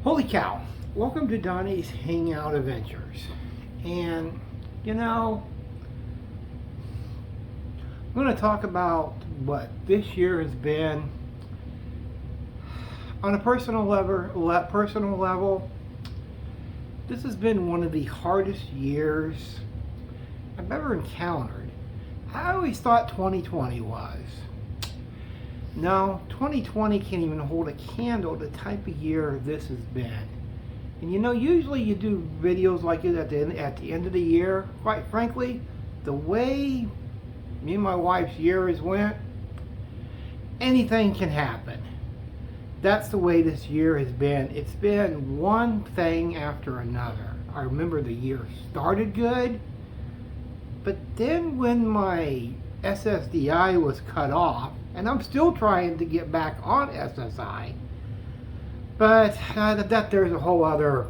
Holy cow! Welcome to Donnie's Hangout Adventures. And, you know, I'm going to talk about what this year has been on a personal level. This has been one of the hardest years I've ever encountered. I always thought 2020 was. No, 2020 can't even hold a candle to the type of year this has been. And you know, usually you do videos like this at the end of the year. Quite frankly, the way me and my wife's year has went, anything can happen. That's the way this year has been. It's been one thing after another. I remember the year started good, but then when my SSDI was cut off, and I'm still trying to get back on SSI, but that there's a whole other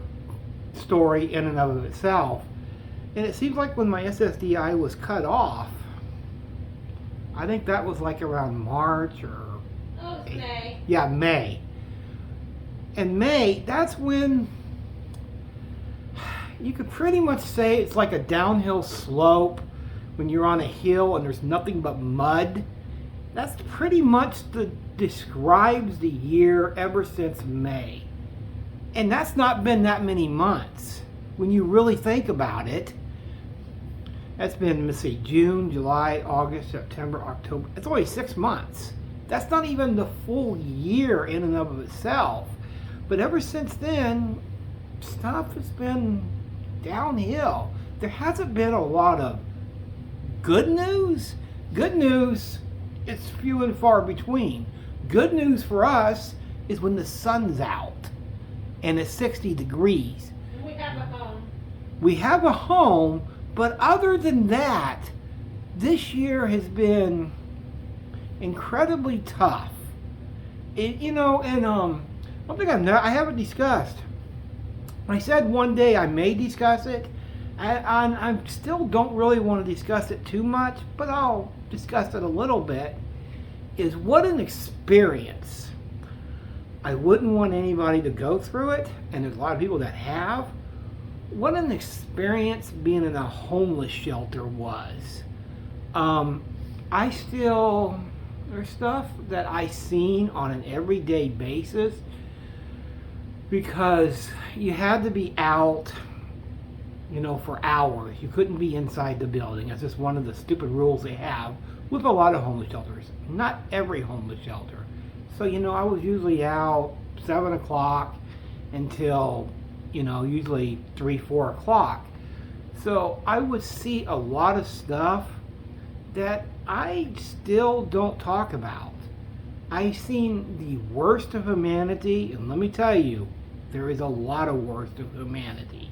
story in and of itself. And it seems like when my SSDI was cut off, I think that was like around March or May. Yeah, May. And May, that's when you could pretty much say it's like a downhill slope when you're on a hill and there's nothing but mud. That's pretty much describes the year ever since May. And that's not been that many months. When you really think about it, that's been, let's see, June, July, August, September, October. It's only 6 months. That's not even the full year in and of itself. But ever since then, stuff has been downhill. There hasn't been a lot of good news. Good news, it's few and far between. Good news for us is when the sun's out and it's 60 degrees. We have a home. We have a home, but other than that, this year has been incredibly tough. One thing I haven't discussed. I said one day I may discuss it. I still don't really want to discuss it too much, but I'll discuss it a little bit. Is what an experience. I wouldn't want anybody to go through it, and there's a lot of people that have. What an experience being in a homeless shelter was. There's stuff that I seen on an everyday basis because you had to be out, for hours. You couldn't be inside the building. That's just one of the stupid rules they have with a lot of homeless shelters. Not every homeless shelter. So, I was usually out 7 o'clock until, usually 3, 4 o'clock. So I would see a lot of stuff that I still don't talk about. I've seen the worst of humanity, and let me tell you, there is a lot of worst of humanity.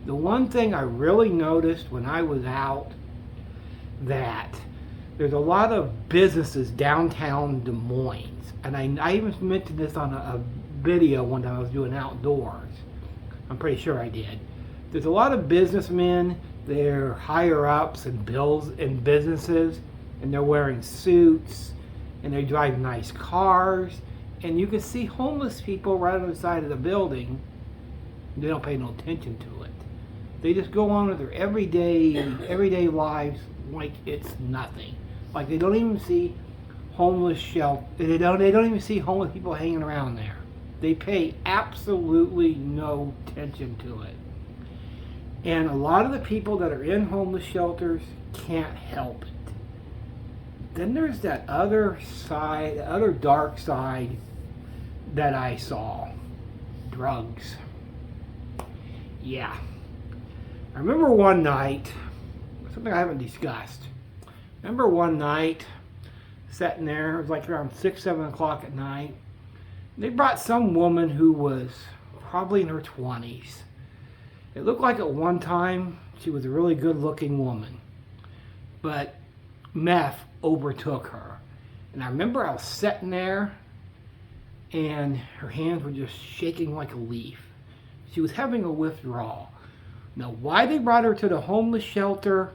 The one thing I really noticed when I was out, that there's a lot of businesses downtown Des Moines, and I even mentioned this on a video one time I was doing outdoors. I'm pretty sure I did. There's a lot of businessmen, they're higher ups and businesses, and they're wearing suits, and they drive nice cars, and you can see homeless people right on the side of the building. They don't pay no attention to it. They just go on with their everyday lives like it's nothing. Like they don't even see homeless shelter. They don't even see homeless people hanging around there. They pay absolutely no attention to it. And a lot of the people that are in homeless shelters can't help it. Then there's that other side, the other dark side that I saw. Drugs. Yeah. I remember one night, something I haven't discussed. Remember one night, sitting there, it was like around 6, 7 o'clock at night. They brought some woman who was probably in her 20s. It looked like at one time she was a really good looking woman. But meth overtook her. And I remember I was sitting there and her hands were just shaking like a leaf. She was having a withdrawal. Now, why they brought her to the homeless shelter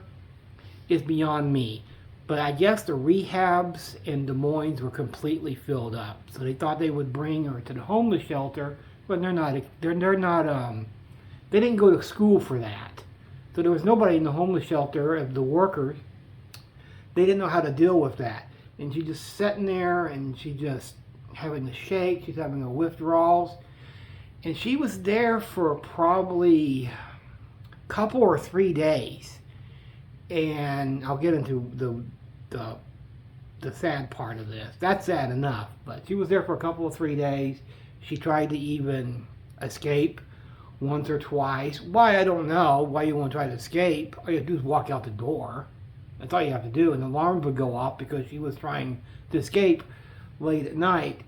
is beyond me. But I guess the rehabs in Des Moines were completely filled up. So they thought they would bring her to the homeless shelter But they're not they didn't go to school for that. So there was nobody in the homeless shelter of the workers. They didn't know how to deal with that. And she just sitting there and she just having the shake, she's having her withdrawals. And she was there for probably a couple or 3 days. And I'll get into the sad part of this. That's sad enough, but she was there for a couple of 3 days. She tried to even escape once or twice. Why, I don't know. Why you want to try to escape? All you have to do is walk out the door. That's all you have to do. And the alarm would go off because she was trying to escape late at night.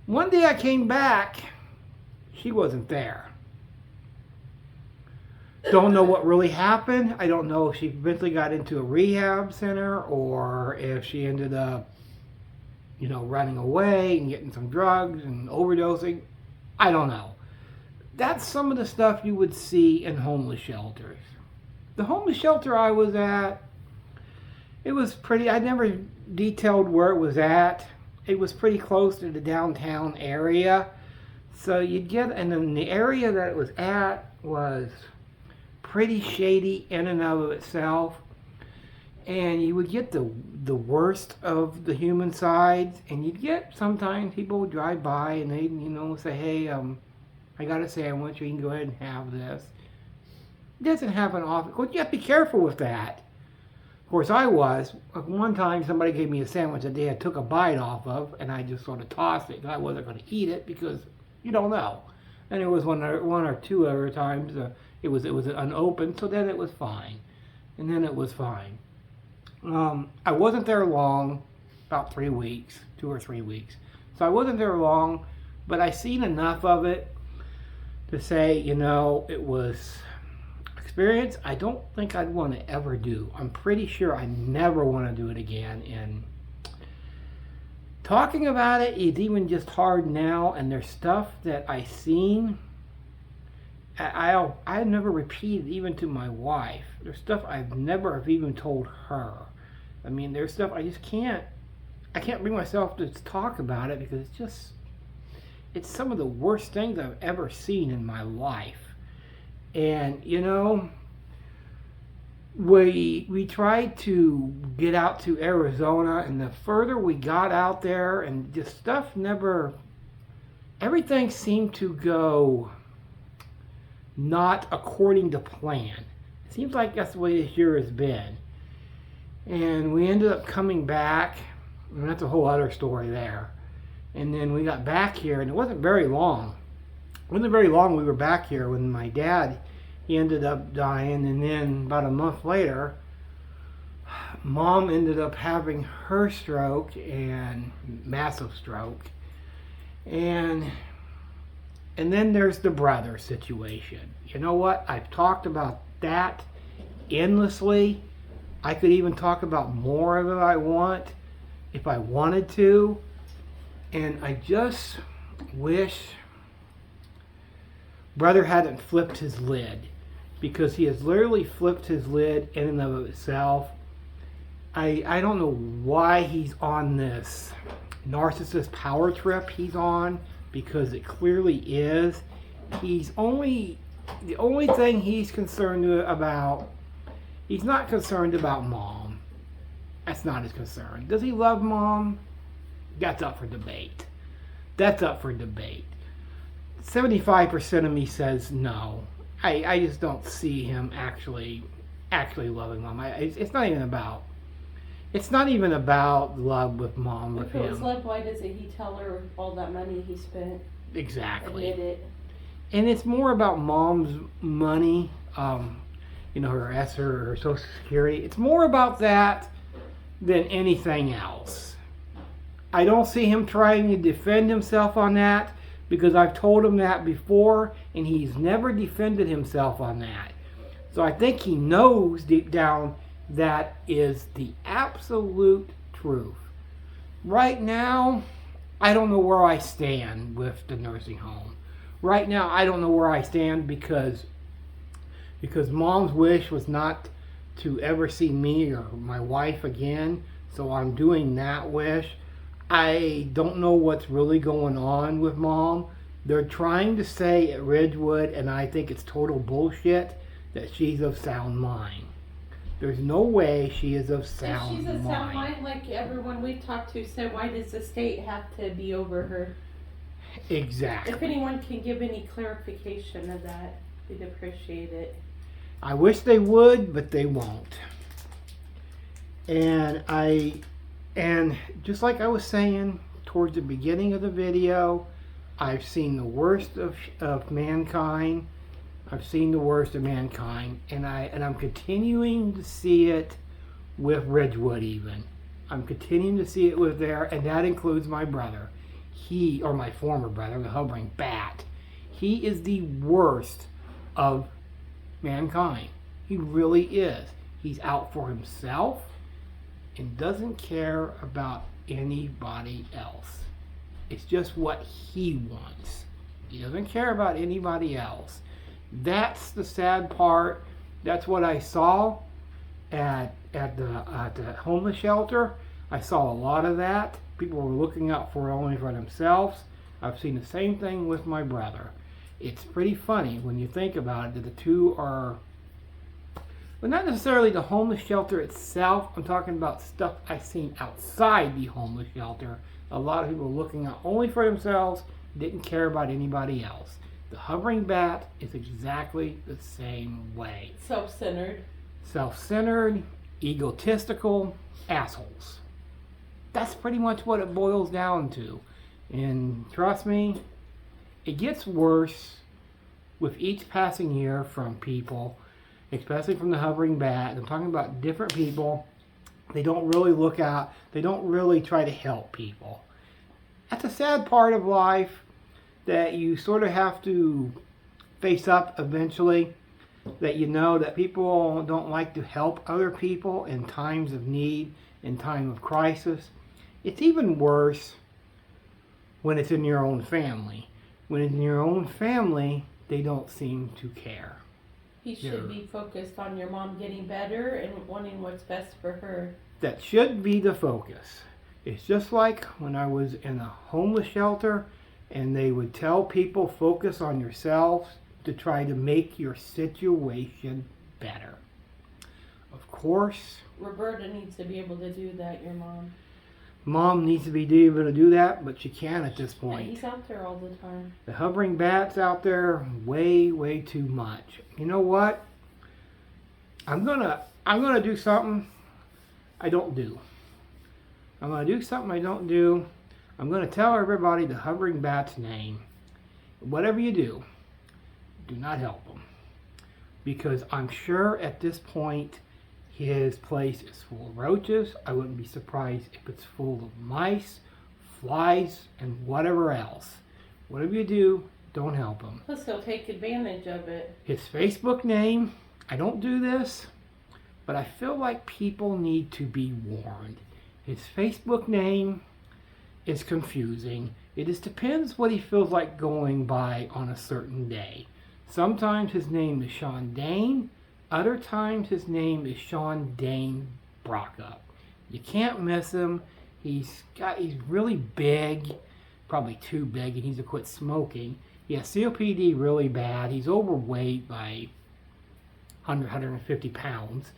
One day I came back, she wasn't there. Don't know what really happened. I don't know if she eventually got into a rehab center or if she ended up, running away and getting some drugs and overdosing. I don't know. That's some of the stuff you would see in homeless shelters. The homeless shelter I was at, it was pretty, I never detailed where it was at. It was pretty close to the downtown area. So you'd get, and then the area that it was at was pretty shady in and of itself. And you would get the worst of the human sides. And you'd get, sometimes people would drive by and they'd, say, hey, I got a sandwich, you can go ahead and have this. It doesn't happen often. Of course, you have to be careful with that. Of course, I was. One time, somebody gave me a sandwich that they had took a bite off of, and I just sort of tossed it. I wasn't going to eat it because you don't know. And it was one or two other times it was unopened, so then it was fine. And then it was fine. I wasn't there long, about 3 weeks, 2 or 3 weeks. So I wasn't there long, but I seen enough of it to say, it was experience I don't think I'd want to ever do. I'm pretty sure I never want to do it again. And talking about it is even just hard now. And there's stuff that I seen. I never repeated even to my wife. There's stuff I've never have even told her. I mean, there's stuff I just can't. I can't bring myself to talk about it because it's some of the worst things I've ever seen in my life. And, we tried to get out to Arizona, and the further we got out there, and just stuff everything seemed to go not according to plan. It seems like that's the way this year has been. And we ended up coming back, and that's a whole other story there. And then we got back here, and it wasn't very long. It wasn't very long we were back here when my dad, he ended up dying. And then about a month later, Mom ended up having her stroke, and massive stroke. And then there's the brother situation. You know what? I've talked about that endlessly. I could even talk about more of it if I wanted to. And I just wish brother hadn't flipped his lid, because he has literally flipped his lid in and of itself. I don't know why he's on this narcissist power trip he's on, because it clearly is. The only thing he's concerned about, he's not concerned about Mom. That's not his concern. Does he love Mom? That's up for debate. 75% of me says no. I just don't see him actually loving Mom. It's not even about love with Mom with him. If it was love, why doesn't he tell her all that money he spent? Exactly. Admit it. And it's more about Mom's money, her Social Security. It's more about that than anything else. I don't see him trying to defend himself on that, because I've told him that before, and he's never defended himself on that. So I think he knows deep down that is the absolute truth. Right now, I don't know where I stand with the nursing home. Right now, I don't know where I stand because Mom's wish was not to ever see me or my wife again. So I'm doing that wish. I don't know what's really going on with Mom, They're trying to say at Ridgewood, and I think it's total bullshit, that she's of sound mind. There's no way she is of If sound she's a mind. sound mind, like everyone we've talked to said, why does the state have to be over her? Exactly. If anyone can give any clarification of that, we'd appreciate it. I wish they would, but they won't. And just like I was saying towards the beginning of the video, I've seen the worst of mankind. I've seen the worst of mankind, and I'm continuing to see it with Ridgewood even. I'm continuing to see it with there, and that includes my brother. He, or my former brother, the hovering bat, he is the worst of mankind. He really is. He's out for himself and doesn't care about anybody else. It's just what he wants. He doesn't care about anybody else. That's the sad part. That's what I saw at the homeless shelter. I saw a lot of that. People were looking out only for themselves. I've seen the same thing with my brother. It's pretty funny when you think about it that the two are, well, not necessarily the homeless shelter itself. I'm talking about stuff I've seen outside the homeless shelter. A lot of people looking out only for themselves, didn't care about anybody else. The hovering bat is exactly the same way. Self-centered. Self-centered, egotistical assholes. That's pretty much what it boils down to. And trust me, it gets worse with each passing year from people, especially from the hovering bat. I'm talking about different people. They don't really look out. They don't really try to help people. That's a sad part of life that you sort of have to face up eventually. That you know that people don't like to help other people in times of need, in time of crisis. It's even worse when it's in your own family. When it's in your own family, they don't seem to care. He should be focused on your mom getting better and wanting what's best for her. That should be the focus. It's just like when I was in a homeless shelter and they would tell people focus on yourselves to try to make your situation better. Of course, Roberta needs to be able to do that, your mom. Mom needs to be able to do that, but she can't at this Yeah, point. he's out there all the time. The hovering bat's out there way, way too much. You know what? I'm gonna do something I don't do. I'm gonna do something I don't do. I'm gonna tell everybody the hovering bat's name. Whatever you do, do not help him. Because I'm sure at this point his place is full of roaches. I wouldn't be surprised if it's full of mice, flies, and whatever else. Whatever you do, don't help him. Plus, he'll take advantage of it. His Facebook name, I don't do this, but I feel like people need to be warned. His Facebook name is confusing. It just depends what he feels like going by on a certain day. Sometimes his name is Sean Dane. Other times his name is Sean Dane Brockup. You can't miss him. He's really big, probably too big. He needs to quit smoking. He has COPD really bad. He's overweight by 150 pounds.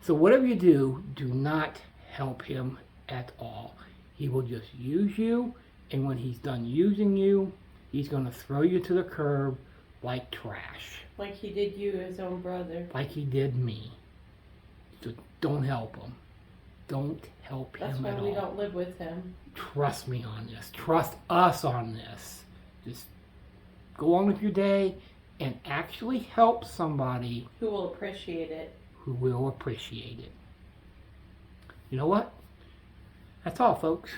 So whatever you do, do not help him at all. He will just use you, and when he's done using you, he's going to throw you to the curb like trash. Like he did you, his own brother. Like he did me. So don't help him. Don't help That's him why at we all. don't live with him. Trust me on this. Trust us on this. Just go on with your day and actually help somebody Who will appreciate it. who will appreciate it. You know what? That's all, folks.